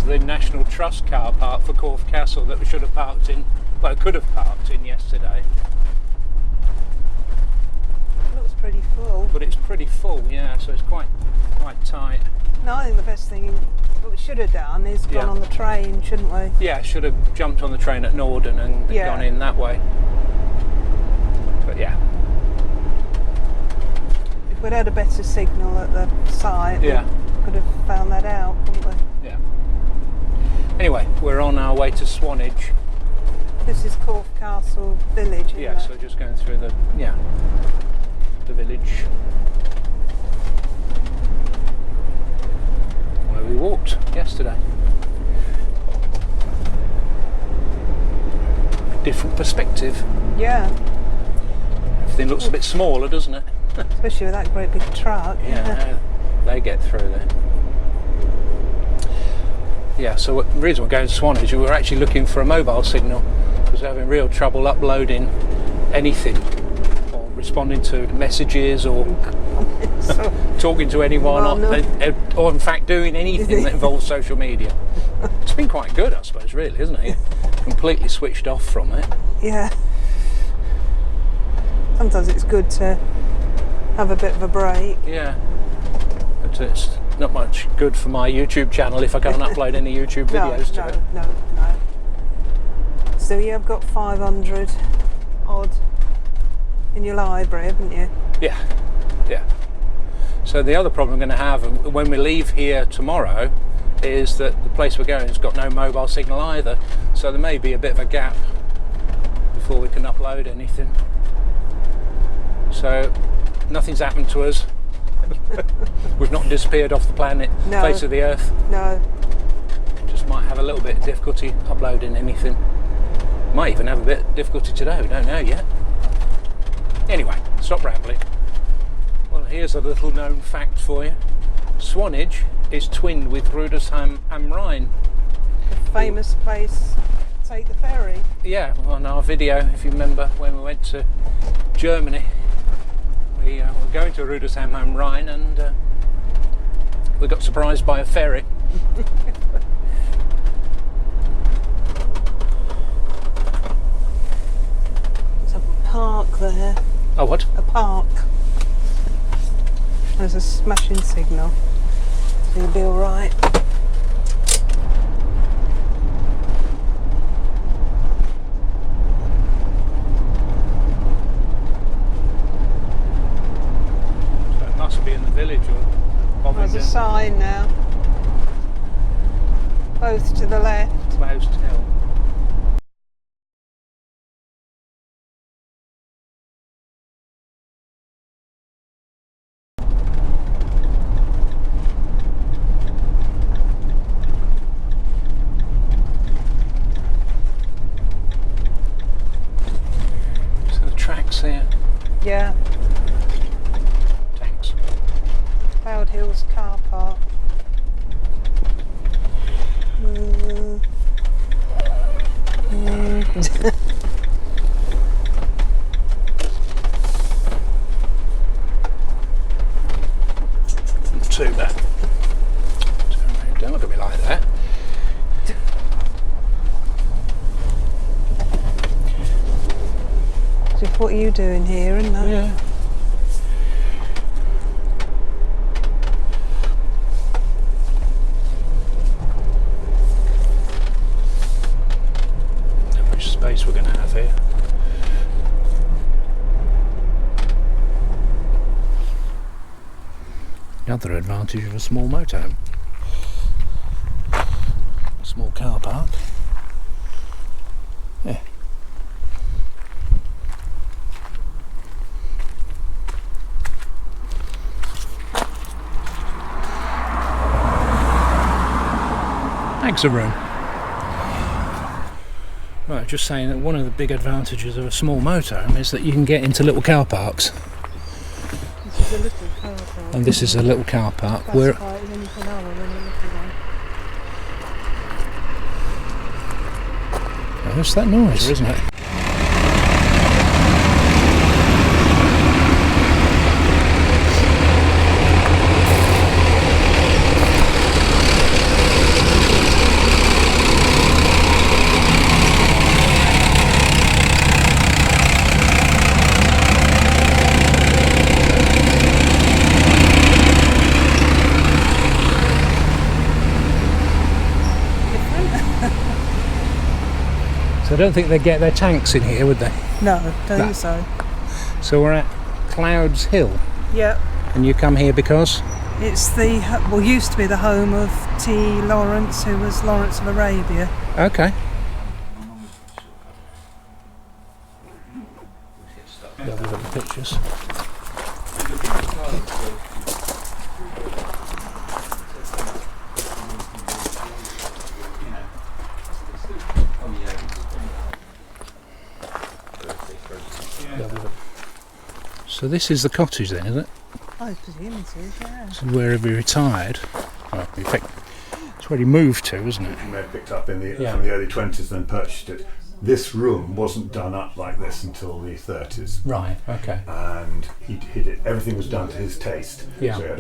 is the National Trust car park for Corfe Castle that we should have parked in, well, could have parked in yesterday. It looks pretty full. But it's pretty full, yeah, so it's quite tight. No, I think the best thing what we should have done is gone on the train, shouldn't we? Yeah, should have jumped on the train at Norden and gone in that way. But yeah. If we'd had a better signal at the site, we could have found that out, couldn't we? Yeah. Anyway, we're on our way to Swanage. This is Corfe Castle village, isn't it? So just going through the village where we walked yesterday. Different perspective. Yeah. Everything looks a bit smaller, doesn't it? Especially with that great big truck. Yeah, they get through there. Yeah, so the reason we're going to Swanage, we were actually looking for a mobile signal because we're having real trouble uploading anything or responding to messages or talking to anyone or in fact doing anything that involves social media. It's been quite good, I suppose, really, isn't it? Completely switched off from it. Yeah. Sometimes it's good to have a bit of a break. Yeah. But it's not much good for my YouTube channel if I can't upload any YouTube videos to it. No. So you have got 500 odd in your library, haven't you? Yeah. So the other problem we're going to have when we leave here tomorrow is that the place we're going has got no mobile signal either. So there may be a bit of a gap before we can upload anything. So nothing's happened to us. We've not disappeared off the planet, face of the earth. No. Just might have a little bit of difficulty uploading anything. Might even have a bit of difficulty today, we don't know yet. Anyway, stop rambling. Well, here's a little known fact for you. Swanage is twinned with Rudolfsheim am Rhein. The famous place, take the ferry. Yeah, on our video, if you remember, when we went to Germany. We were going to Rudolfsheim am Rhein and we got surprised by a ferry. There's a park there. Oh, what? A park. There's a smashing signal. So you'll be alright. Be in the village or there's a sign now. Both to the left. Closed hill. So the tracks here. Yeah. Cloud Hills car park. Too bad. Don't look at me like that. So what are you doing here, isn't that? Yeah. Space we're going to have here. The other advantage of a small motorhome, a small car park. Yeah. Thanks, a room. Right, just saying that one of the big advantages of a small motorhome is that you can get into little car parks. This is a little car park. And this is a little car park. Where what's that noise, isn't it? So I don't think they'd get their tanks in here, would they? No, don't think so. So we're at Clouds Hill. Yep. And you come here because? It's used to be the home of T. Lawrence, who was Lawrence of Arabia. Okay. Lovely little pictures. So this is the cottage then, is it? I presume it is, yeah. This is where he retired. Well, it's where he moved to, isn't it? He may have picked up in the from the early 20s, then purchased it. This room wasn't done up like this until the 30s. Right, okay. And he did it. Everything was done to his taste. Yeah. So he had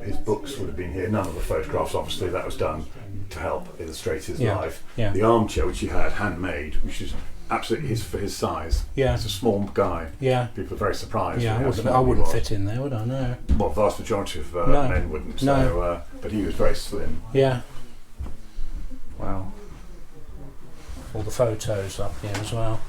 his books would have been here. None of the photographs, obviously, that was done to help illustrate his life. Yeah. The armchair, which he had handmade, which is absolutely for his size. Yeah. He's a small guy. Yeah. People are very surprised. Yeah, I wouldn't fit in there, would I? No. Well, vast majority of No. men wouldn't. So, No. But he was very slim. Yeah. Wow. All the photos up here as well.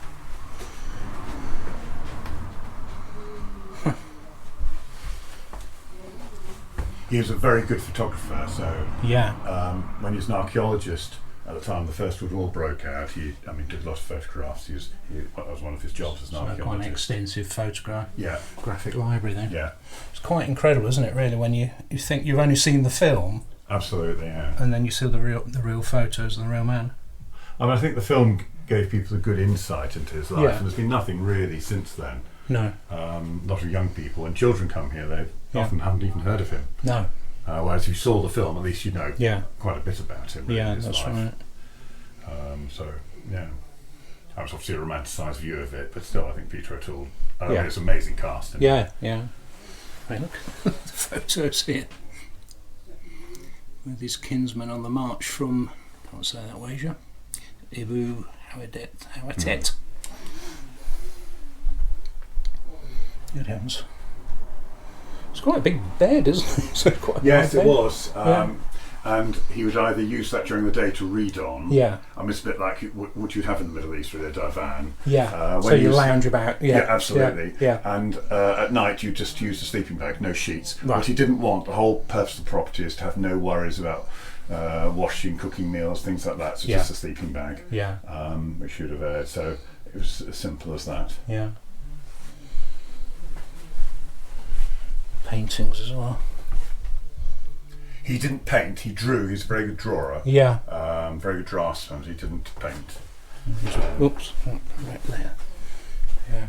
He was a very good photographer. So yeah. When he was an archaeologist at the time the First World War broke out, he took a lot of photographs. That was one of his jobs as an archaeologist. Quite an extensive graphic library then. Yeah. It's quite incredible, isn't it? Really, when you think you've only seen the film. Absolutely, yeah. And then you see the real photos of the real man. I mean, I think the film gave people a good insight into his life, and there's been nothing really since then. No. A lot of young people and children come here, they often haven't even heard of him. No. Whereas if you saw the film, at least you know quite a bit about him. Really, yeah, his that's life. right. That was obviously a romanticised view of it, but still, I think Peter O Toole. It's an amazing cast. Yeah. Hey, look, the photos here with his kinsman on the march from, can't say that wager, Ibu Hawatet. Good heavens. It's quite a big bed, isn't it? So quite yes, it was. And he would either use that during the day to read on. Yeah. I mean, it's a bit like what you'd have in the Middle East with a divan. Yeah. So you lounge about. Yeah, absolutely. Yeah. And at night you just use a sleeping bag, no sheets. Right. What he didn't want, the whole purpose of the property is to have no worries about washing, cooking meals, things like that. So just a sleeping bag. Yeah. Which you'd have heard. So it was as simple as that. Yeah. Paintings as well. He didn't paint, he drew. He's a very good drawer. Yeah. Very good draftsman. He didn't paint. Oops. Right there. Yeah.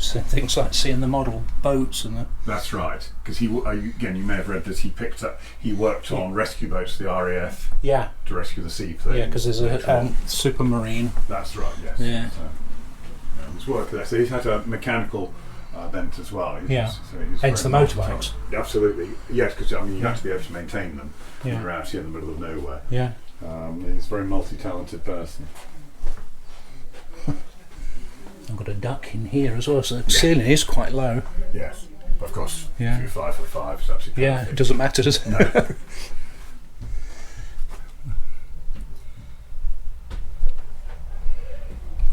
Things like seeing the model boats and that. That's right, because again, you may have read this. He worked on rescue boats for the RAF. Yeah. To rescue the seaplanes. Yeah, because there's a supermarine. That's right. Yes. Yeah. So, his work there. So he's had a mechanical bent as well. Hence the motorbikes. Absolutely. Yes, because you have to be able to maintain them. Yeah. You're out here in the middle of nowhere. Yeah. He's a very multi-talented person. I've got a duck in here as well, so the ceiling is quite low. Yes, but of course, if you're 5'5", it's absolutely perfect. It doesn't matter, does it? No.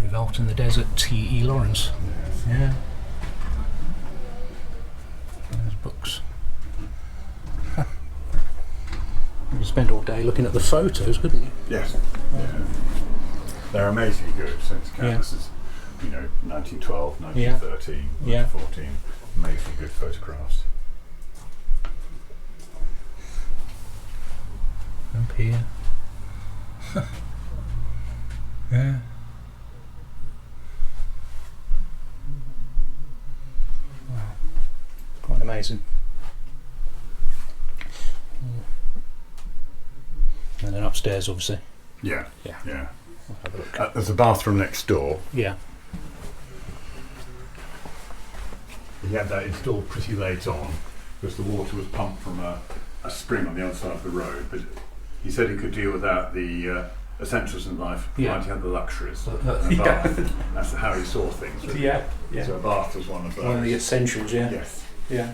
Revolt in the Desert, T.E. Lawrence. Yes. Yeah. There's books. You could spend all day looking at the photos, couldn't you? Yes. Yeah. They're amazingly good. Since canvases. 1912, 1913, 1914, amazingly good photographs. Up here. Yeah. Wow. Quite amazing. And then upstairs, obviously. Yeah. We'll have a look. There's a bathroom next door. Yeah. He had that installed pretty late on because the water was pumped from a spring on the other side of the road. But he said he could deal without the essentials in life, provided he had the luxuries. That's how he saw things. Really. Yeah. So a bath was one of those. One of the essentials, yeah. Yes. Yeah.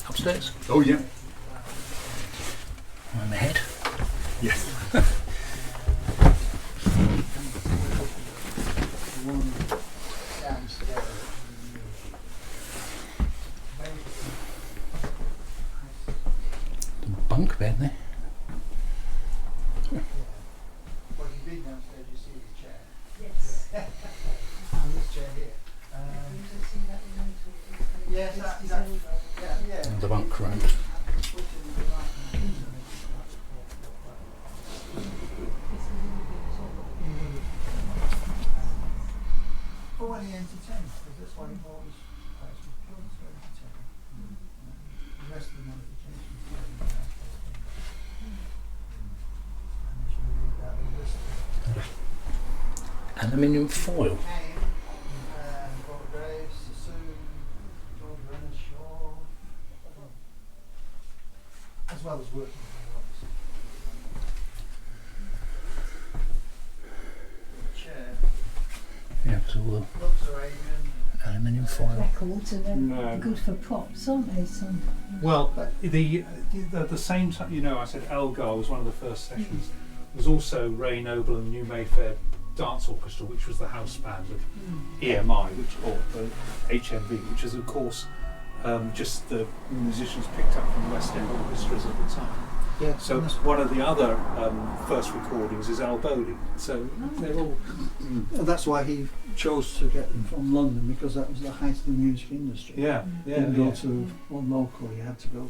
Upstairs? Oh yeah. On the head. Yes. The bunk bed there. Well, if you've been downstairs, you see the chair. Yes. And this chair here. Yes, yeah. And the bunk room. For when he entertained, because that's why he bought his actual clothes for entertaining. The rest of the modifications were in the house. And you should read that list. Aluminium foil. Robert Graves, Sassoon, George Renner Shaw, as well as working for the chair. Yeah, because all the Looks Arabian. aluminium foil. Records and they're No. good for props, aren't they? Some. Well, the same time, I said Elgar was one of the first sessions. There was also Ray Noble and New Mayfair Dance Orchestra, which was the house band of EMI, or HMV, which is of course just the musicians picked up from the West End orchestras at the time. Yeah. So one of the other first recordings is Al Bowley. So they're all. And that's why he chose to get them from London, because that was the height of the music industry. Yeah, He yeah, didn't go yeah. to one local, he had to go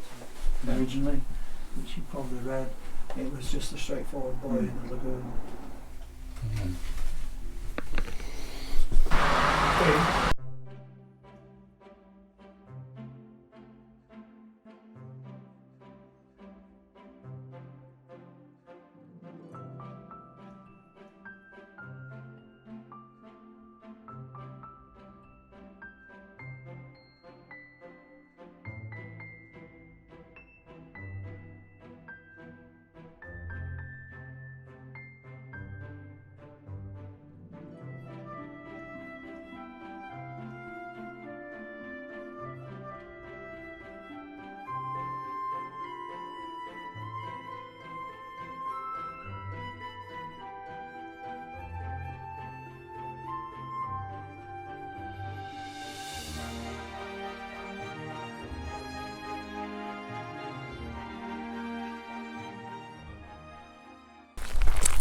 to originally, which you probably read. It was just a straightforward boy in a lagoon.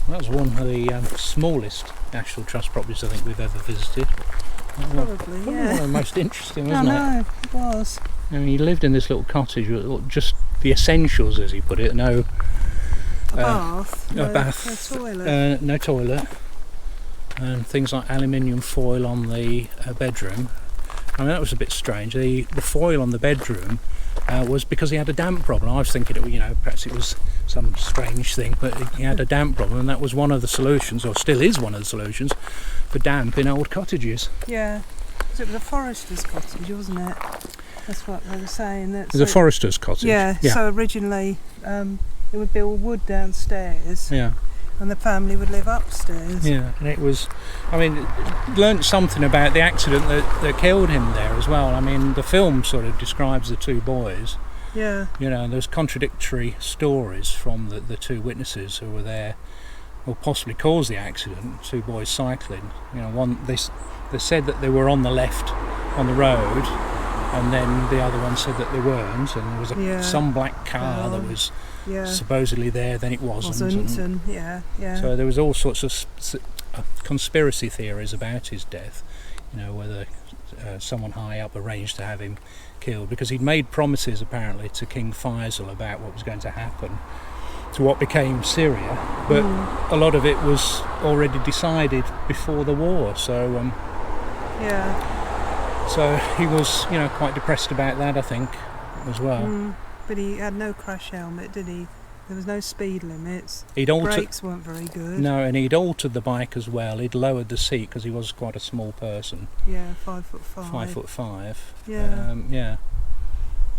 That was one of the smallest National Trust properties I think we've ever visited. Probably, One yeah. of the most interesting, I wasn't it? know, it was. I mean, he lived in this little cottage with just the essentials, as he put it. No Bath, no bath, no toilet. no toilet, and things like aluminium foil on the bedroom. I mean, that was a bit strange. The foil on the bedroom was because he had a damp problem. I was thinking, perhaps it was some strange thing, but he had a damp problem, and that was one of the solutions, or still is one of the solutions, for damp in old cottages. Yeah, 'cause it was a forester's cottage, wasn't it? That's what they were saying. It was a forester's cottage. Yeah, so originally it would be all wood downstairs, Yeah. and the family would live upstairs. Yeah, and it was, learnt something about the accident that killed him there as well. I mean, the film sort of describes the two boys. Yeah. There's contradictory stories from the two witnesses who were there, or possibly caused the accident. Two boys cycling. One they said that they were on the left on the road, and then the other one said that they weren't, and there was some black car that was supposedly there, then it wasn't. And yeah. So there was all sorts of conspiracy theories about his death. Whether someone high up arranged to have him killed, because he'd made promises apparently to King Faisal about what was going to happen to what became Syria, but a lot of it was already decided before the war. So so he was quite depressed about that, I think, as well. But he had no crash helmet, did he? There was no speed limits. Brakes weren't very good. No, and he'd altered the bike as well. He'd lowered the seat because he was quite a small person. Yeah, 5'5". 5'5". Yeah.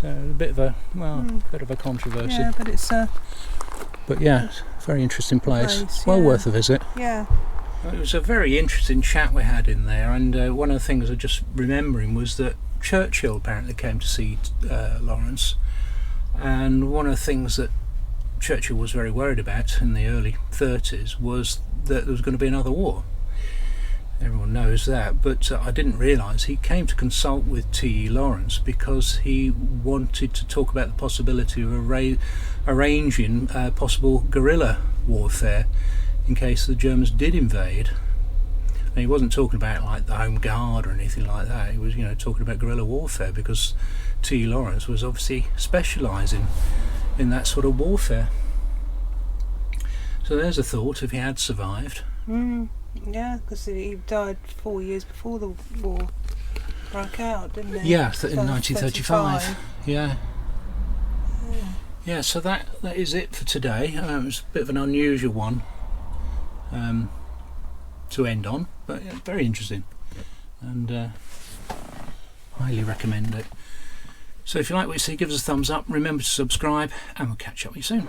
So a bit of a bit of a controversy. Yeah, but it's But yeah, very interesting place. Well yeah. worth a visit. Yeah. It was a very interesting chat we had in there, and one of the things I just remembering was that Churchill apparently came to see Lawrence, and one of the things that Churchill was very worried about in the early 30s was that there was going to be another war. Everyone knows that, but I didn't realise he came to consult with T.E. Lawrence because he wanted to talk about the possibility of arranging possible guerrilla warfare in case the Germans did invade. And he wasn't talking about like the Home Guard or anything like that. He was, talking about guerrilla warfare because T.E. Lawrence was obviously specialising in that sort of warfare. So there's a thought if he had survived. Yeah, because he died 4 years before the war broke out, didn't he? Yeah, in 1935. Yeah. Yeah, so that is it for today. It was a bit of an unusual one to end on, but yeah, very interesting, and highly recommend it. So if you like what you see, give us a thumbs up, remember to subscribe, and we'll catch up with you soon.